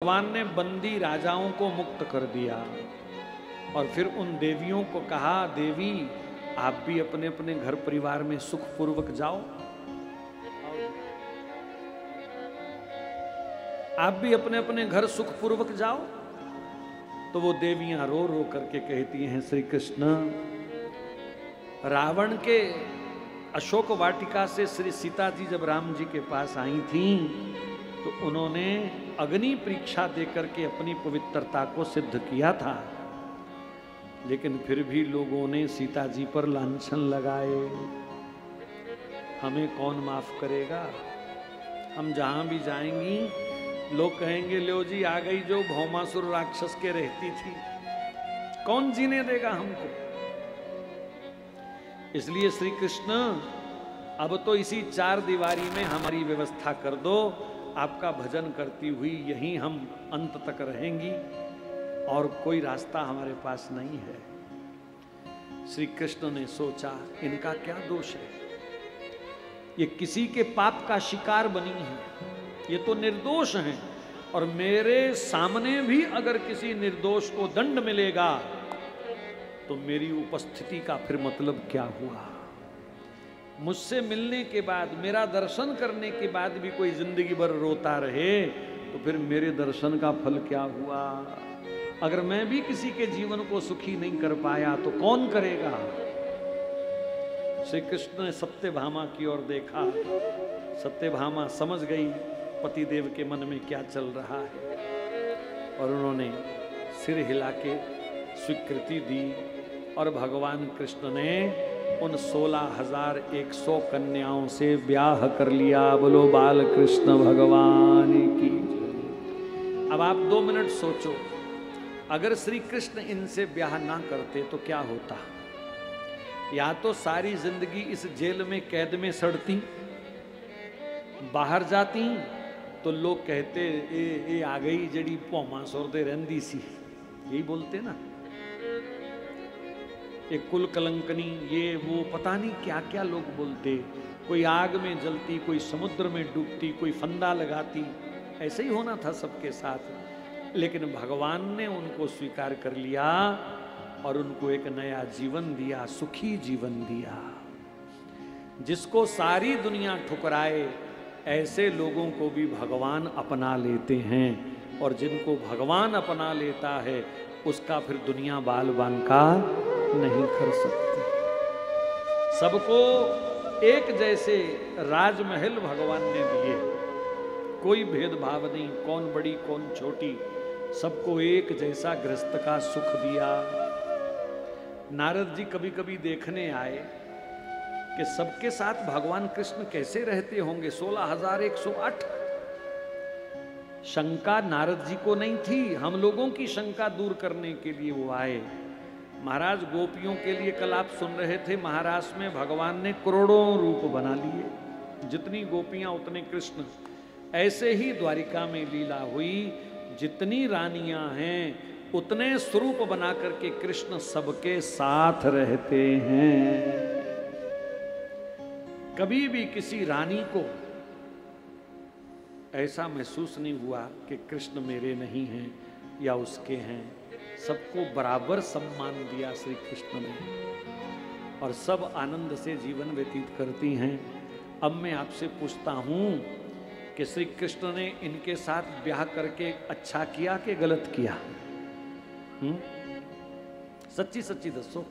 भगवान ने बंदी राजाओं को मुक्त कर दिया और फिर उन देवियों को कहा, देवी आप भी अपने अपने घर परिवार में सुखपूर्वक जाओ, आप भी अपने अपने घर सुखपूर्वक जाओ। तो वो देवियां रो रो करके कहती हैं, श्री कृष्ण, रावण के अशोक वाटिका से श्री सीता जी जब राम जी के पास आई थीं तो उन्होंने अग्नि परीक्षा देकर के अपनी पवित्रता को सिद्ध किया था, लेकिन फिर भी लोगों ने सीता जी पर लांछन लगाए। हमें कौन माफ करेगा? हम जहां भी जाएंगी लोग कहेंगे, लो जी आ गई जो भौमासुर राक्षस के रहती थी, कौन जीने देगा हमको। इसलिए श्री कृष्ण अब तो इसी चार दीवारी में हमारी व्यवस्था कर दो, आपका भजन करती हुई यहीं हम अंत तक रहेंगी और कोई रास्ता हमारे पास नहीं है। श्री कृष्ण ने सोचा, इनका क्या दोष है, ये किसी के पाप का शिकार बनी है, ये तो निर्दोष हैं और मेरे सामने भी अगर किसी निर्दोष को दंड मिलेगा तो मेरी उपस्थिति का फिर मतलब क्या हुआ। मुझसे मिलने के बाद, मेरा दर्शन करने के बाद भी कोई जिंदगी भर रोता रहे तो फिर मेरे दर्शन का फल क्या हुआ। अगर मैं भी किसी के जीवन को सुखी नहीं कर पाया तो कौन करेगा। श्री कृष्ण ने सत्यभामा की ओर देखा, सत्यभामा समझ गई पतिदेव के मन में क्या चल रहा है और उन्होंने सिर हिला के स्वीकृति दी और भगवान कृष्ण ने उन 16,100 कन्याओं से ब्याह कर लिया। बोलो बाल कृष्ण भगवान की। अब आप 2 मिनट सोचो, अगर श्री कृष्ण इनसे ब्याह ना करते तो क्या होता। या तो सारी जिंदगी इस जेल में कैद में सड़ती, बाहर जाती तो लोग कहते ए आ गई जड़ी भौमासुर दे रहंदी सी, यही बोलते ना, एक कुल कलंकनी, ये वो पता नहीं क्या क्या लोग बोलते। कोई आग में जलती, कोई समुद्र में डूबती, कोई फंदा लगाती, ऐसे ही होना था सबके साथ। लेकिन भगवान ने उनको स्वीकार कर लिया और उनको एक नया जीवन दिया, सुखी जीवन दिया। जिसको सारी दुनिया ठुकराए ऐसे लोगों को भी भगवान अपना लेते हैं और जिनको भगवान अपना लेता है उसका फिर दुनिया बाल बांका नहीं कर सकती। सबको एक जैसे राजमहल भगवान ने दिए, कोई भेदभाव नहीं, कौन बड़ी कौन छोटी, सबको एक जैसा गृहस्थ का सुख दिया। नारद जी कभी कभी देखने आए कि सबके साथ भगवान कृष्ण कैसे रहते होंगे। 16,108 शंका नारद जी को नहीं थी, हम लोगों की शंका दूर करने के लिए वो आए। महाराज गोपियों के लिए कल आप सुन रहे थे, महाराष्ट्र में भगवान ने करोड़ों रूप बना लिए, जितनी गोपियां उतने कृष्ण। ऐसे ही द्वारिका में लीला हुई, जितनी रानियां हैं उतने स्वरूप बना करके कृष्ण सबके साथ रहते हैं। कभी भी किसी रानी को ऐसा महसूस नहीं हुआ कि कृष्ण मेरे नहीं हैं या उसके हैं। सबको बराबर सम्मान दिया श्री कृष्ण ने और सब आनंद से जीवन व्यतीत करती हैं। अब मैं आपसे पूछता हूं कि श्री कृष्ण ने इनके साथ ब्याह करके अच्छा किया कि गलत किया? सच्ची सच्ची दसो।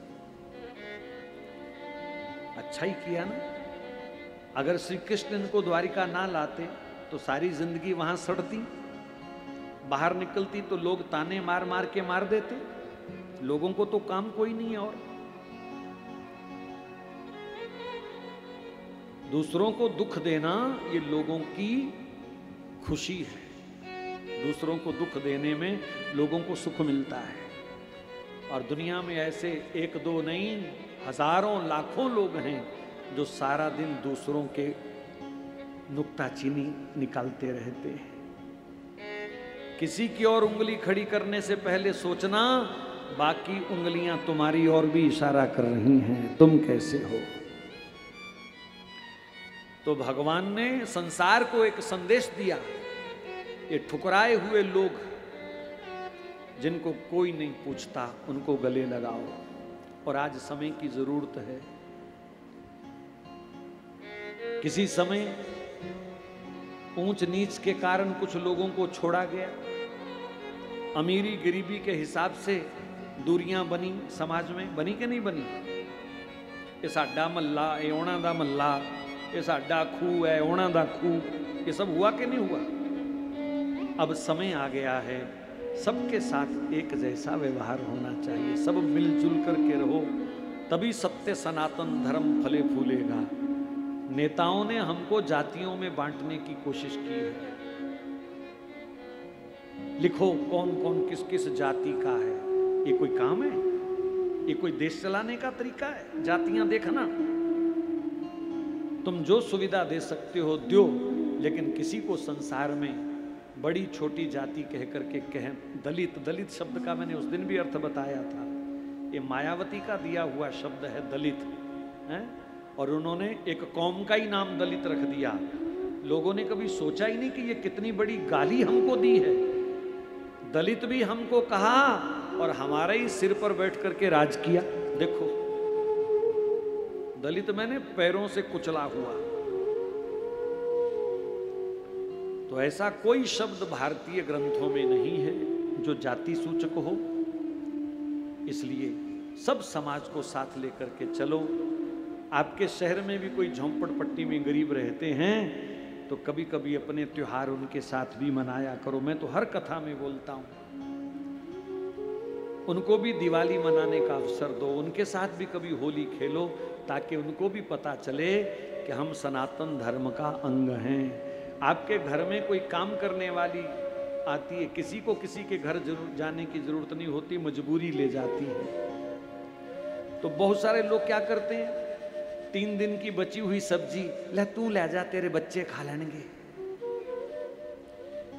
अच्छा ही किया ना। अगर श्री कृष्ण इनको द्वारिका ना लाते तो सारी जिंदगी वहां सड़ती, बाहर निकलती तो लोग ताने मार मार के मार देते। लोगों को तो काम कोई नहीं है और दूसरों को दुख देना ये लोगों की खुशी है। दूसरों को दुख देने में लोगों को सुख मिलता है और दुनिया में ऐसे 1-2 नहीं, हजारों लाखों लोग हैं जो सारा दिन दूसरों के नुक्ताचीनी निकालते रहते हैं। किसी की और उंगली खड़ी करने से पहले सोचना, बाकी उंगलियां तुम्हारी ओर भी इशारा कर रही हैं, तुम कैसे हो। तो भगवान ने संसार को एक संदेश दिया ये ठुकराए हुए लोग जिनको कोई नहीं पूछता, उनको गले लगाओ। और आज समय की जरूरत है। किसी समय ऊंच नीच के कारण कुछ लोगों को छोड़ा गया, अमीरी गरीबी के हिसाब से दूरियां बनी, समाज में बनी कि नहीं बनी? ये साडा मल्ला, ये ओणा दा मल्ला, ये साडा खूह है, ओणा दा खूह, ये सब हुआ कि नहीं हुआ? अब समय आ गया है, सबके साथ एक जैसा व्यवहार होना चाहिए, सब मिलजुल करके रहो, तभी सत्य सनातन धर्म फले फूलेगा। नेताओं ने हमको जातियों में बांटने की कोशिश की है। लिखो कौन कौन किस किस जाति का है, ये कोई काम है? ये कोई देश चलाने का तरीका है? जातियां देखना, तुम जो सुविधा दे सकते हो दो, लेकिन किसी को संसार में बड़ी छोटी जाति कह करके कहें। दलित, दलित शब्द का मैंने उस दिन भी अर्थ बताया था, ये मायावती का दिया हुआ शब्द है दलित है, और उन्होंने एक कौम का ही नाम दलित रख दिया। लोगों ने कभी सोचा ही नहीं कि ये कितनी बड़ी गाली हमको दी है। दलित भी हमको कहा और हमारे ही सिर पर बैठ करके राज किया। देखो, दलित मैंने पैरों से कुचला हुआ। तो ऐसा कोई शब्द भारतीय ग्रंथों में नहीं है जो जाति सूचक हो। इसलिए सब समाज को साथ लेकर के चलो। आपके शहर में भी कोई झोंपड़ पट्टी में गरीब रहते हैं तो कभी कभी अपने त्योहार उनके साथ भी मनाया करो। मैं तो हर कथा में बोलता हूं, उनको भी दिवाली मनाने का अवसर दो, उनके साथ भी कभी होली खेलो, ताकि उनको भी पता चले कि हम सनातन धर्म का अंग हैं। आपके घर में कोई काम करने वाली आती है, किसी को किसी के घर जरूर जाने की जरूरत नहीं होती, मजबूरी ले जाती है। तो बहुत सारे लोग क्या करते हैं, 3 दिन की बची हुई सब्जी ले तू ले जा, तेरे बच्चे खा लेंगे।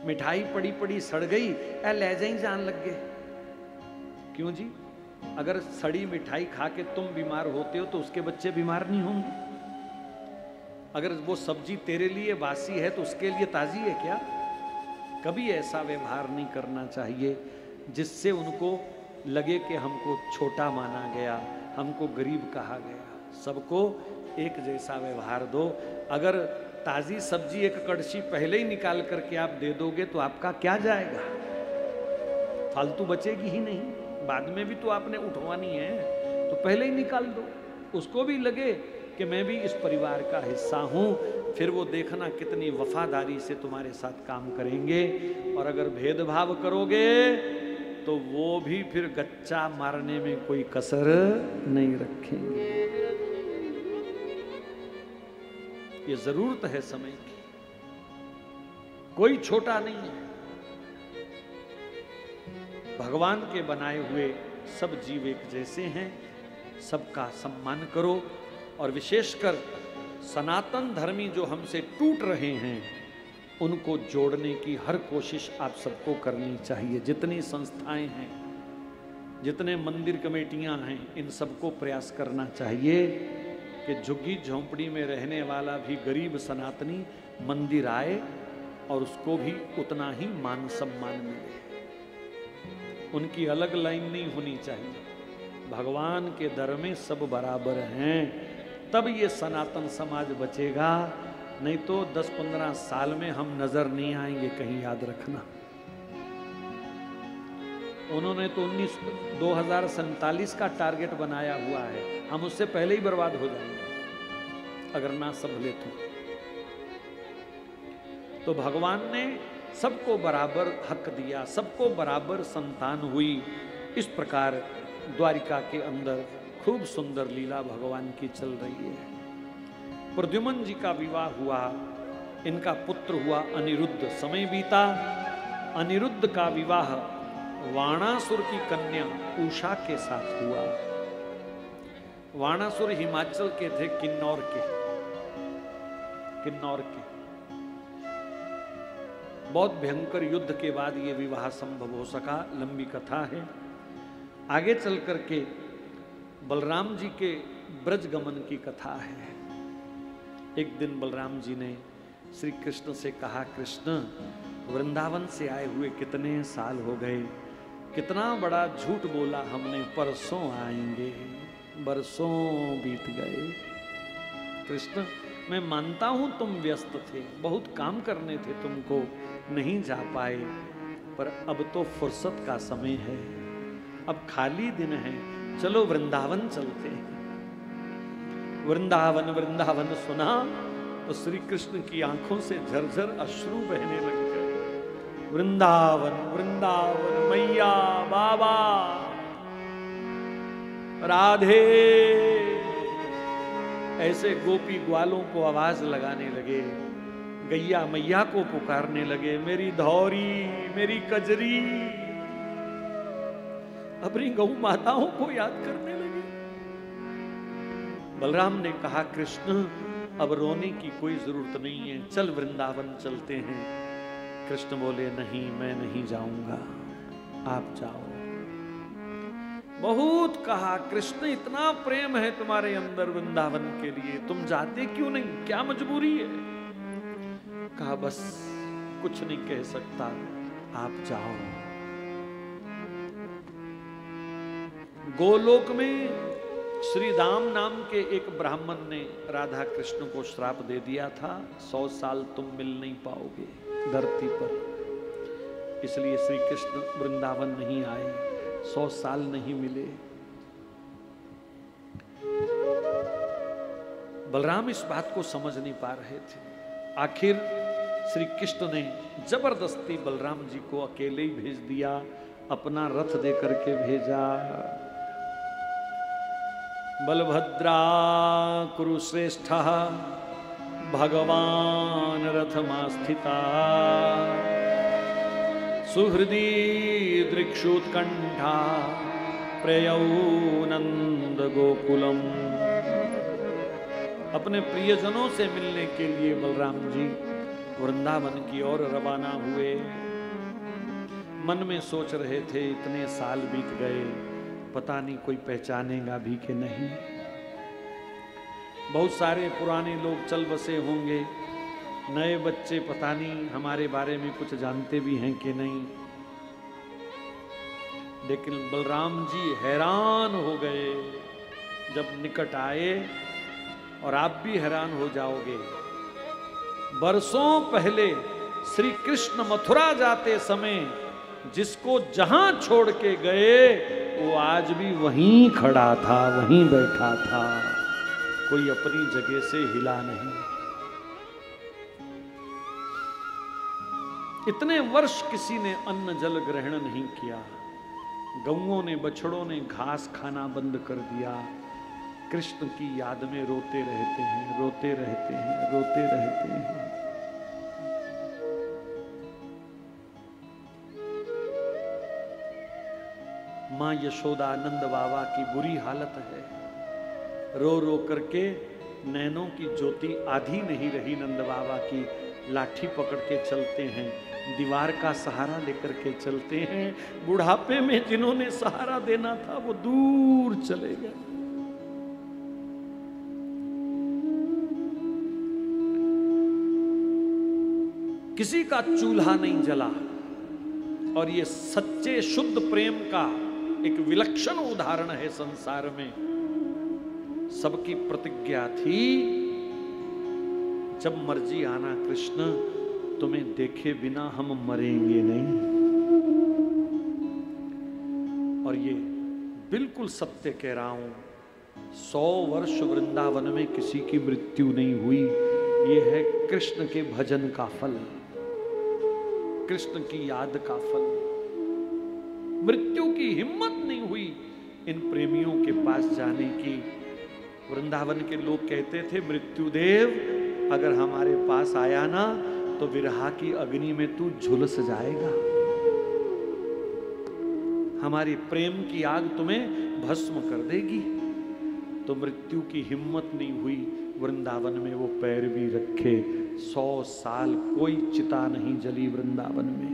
मिठाई पड़ी पड़ी सड़ गई, ए ले जा ही जान लग गए। क्यों जी? अगर सड़ी मिठाई खा के तुम बीमार होते हो तो उसके बच्चे बीमार नहीं होंगे? अगर वो सब्जी तेरे लिए बासी है तो उसके लिए ताजी है क्या? कभी ऐसा व्यवहार नहीं करना चाहिए जिससे उनको लगे कि हमको छोटा माना गया, हमको गरीब कहा गया। सबको एक जैसा व्यवहार दो। अगर ताजी सब्जी एक कड़छी पहले ही निकाल करके आप दे दोगे तो आपका क्या जाएगा? फालतू बचेगी ही नहीं, बाद में भी तो आपने उठवानी है, तो पहले ही निकाल दो। उसको भी लगे कि मैं भी इस परिवार का हिस्सा हूं, फिर वो देखना कितनी वफादारी से तुम्हारे साथ काम करेंगे। और अगर भेदभाव करोगे तो वो भी फिर गच्चा मारने में कोई कसर नहीं रखेंगे। ये जरूरत है समय की, कोई छोटा नहीं है। भगवान के बनाए हुए सब जीव एक जैसे हैं, सबका सम्मान करो। और विशेषकर सनातन धर्मी जो हमसे टूट रहे हैं उनको जोड़ने की हर कोशिश आप सबको करनी चाहिए। जितनी संस्थाएं हैं, जितने मंदिर कमेटियां हैं, इन सबको प्रयास करना चाहिए कि झुग्गी झोंपड़ी में रहने वाला भी गरीब सनातनी मंदिर आए और उसको भी उतना ही मान सम्मान मिले। उनकी अलग लाइन नहीं होनी चाहिए। भगवान के दर में सब बराबर हैं, तब ये सनातन समाज बचेगा। नहीं तो 10-15 साल में हम नजर नहीं आएंगे कहीं, याद रखना। उन्होंने तो 2047 का टारगेट बनाया हुआ है, हम उससे पहले ही बर्बाद हो जाएंगे अगर ना संभले तो। भगवान ने सबको बराबर हक दिया, सबको बराबर संतान हुई। इस प्रकार द्वारिका के अंदर खूब सुंदर लीला भगवान की चल रही है। प्रद्युम्न जी का विवाह हुआ, इनका पुत्र हुआ अनिरुद्ध। समय बीता, अनिरुद्ध का विवाह वाणासुर की कन्या उषा के साथ हुआ। वाणासुर हिमाचल के थे, किन्नौर के। बहुत भयंकर युद्ध के बाद ये विवाह संभव हो सका, लंबी कथा है। आगे चल करके बलराम जी के ब्रज गमन की कथा है। एक दिन बलराम जी ने श्री कृष्ण से कहा, कृष्ण वृंदावन से आए हुए कितने साल हो गए, कितना बड़ा झूठ बोला हमने, परसों आएंगे, बरसों बीत गए। कृष्ण मैं मानता हूं तुम व्यस्त थे, बहुत काम करने थे तुमको, नहीं जा पाए, पर अब तो फुर्सत का समय है, अब खाली दिन है, चलो वृंदावन चलते हैं। वृंदावन वृंदावन सुना तो श्री कृष्ण की आंखों से झरझर अश्रु बहने लग गए। वृंदावन वृंदावन मैया बाबा राधे, ऐसे गोपी ग्वालों को आवाज लगाने लगे, गैया मैया को पुकारने लगे, मेरी धौरी मेरी कजरी, अपनी गौ माताओं को याद करने लगे। बलराम ने कहा कृष्ण अब रोने की कोई जरूरत नहीं है, चल वृंदावन चलते हैं। कृष्ण बोले नहीं, मैं नहीं जाऊंगा, आप जाओ। बहुत कहा कृष्ण इतना प्रेम है तुम्हारे अंदर वृंदावन के लिए, तुम जाते क्यों नहीं, क्या मजबूरी है? कहा बस कुछ नहीं कह सकता, आप जाओ। गोलोक में श्री दाम नाम के एक ब्राह्मण ने राधा कृष्ण को श्राप दे दिया था, 100 साल तुम मिल नहीं पाओगे धरती पर, इसलिए श्री कृष्ण वृंदावन नहीं आए, 100 साल नहीं मिले। बलराम इस बात को समझ नहीं पा रहे थे। आखिर श्री कृष्ण ने जबरदस्ती बलराम जी को अकेले ही भेज दिया, अपना रथ दे करके भेजा। बलभद्रा कुरुश्रेष्ठ भगवान रथमास्थिता, सुहृदी दृक्षुत्कंठा प्रयौ नंद गोकुलम। अपने प्रियजनों से मिलने के लिए बलराम जी वृंदावन की ओर रवाना हुए। मन में सोच रहे थे इतने साल बीत गए, पता नहीं कोई पहचानेगा भी कि नहीं। बहुत सारे पुराने लोग चल बसे होंगे, नए बच्चे पता नहीं हमारे बारे में कुछ जानते भी हैं कि नहीं। लेकिन बलराम जी हैरान हो गए जब निकट आए, और आप भी हैरान हो जाओगे। बरसों पहले श्री कृष्ण मथुरा जाते समय जिसको जहां छोड़ के गए वो आज भी वहीं खड़ा था, वहीं बैठा था, कोई अपनी जगह से हिला नहीं। इतने वर्ष किसी ने अन्न जल ग्रहण नहीं किया, गौओं ने बछड़ों ने घास खाना बंद कर दिया। कृष्ण की याद में रोते रहते हैं, रोते रहते हैं, रोते रहते हैं। मां यशोदा नंद बाबा की बुरी हालत है, रो रो करके नैनों की ज्योति आधी नहीं रही नंद बाबा की। लाठी पकड़ के चलते हैं, दीवार का सहारा लेकर के चलते हैं। बुढ़ापे में जिन्होंने सहारा देना था वो दूर चले गए। किसी का चूल्हा नहीं जला, और ये सच्चे शुद्ध प्रेम का एक विलक्षण उदाहरण है संसार में। सबकी प्रतिज्ञा थी जब मर्जी आना कृष्ण, तुम्हें देखे बिना हम मरेंगे नहीं। और ये बिल्कुल सत्य कह रहा हूं, 100 वर्ष वृंदावन में किसी की मृत्यु नहीं हुई। ये है कृष्ण के भजन का फल, कृष्ण की याद का फल। मृत्यु की हिम्मत नहीं हुई इन प्रेमियों के पास जाने की। वृंदावन के लोग कहते थे मृत्युदेव अगर हमारे पास आया ना तो विरहा की अग्नि में तू झुलस जाएगा, हमारी प्रेम की आग तुम्हें भस्म कर देगी। तो मृत्यु की हिम्मत नहीं हुई वृंदावन में वो पैर भी रखे। 100 साल कोई चिता नहीं जली वृंदावन में।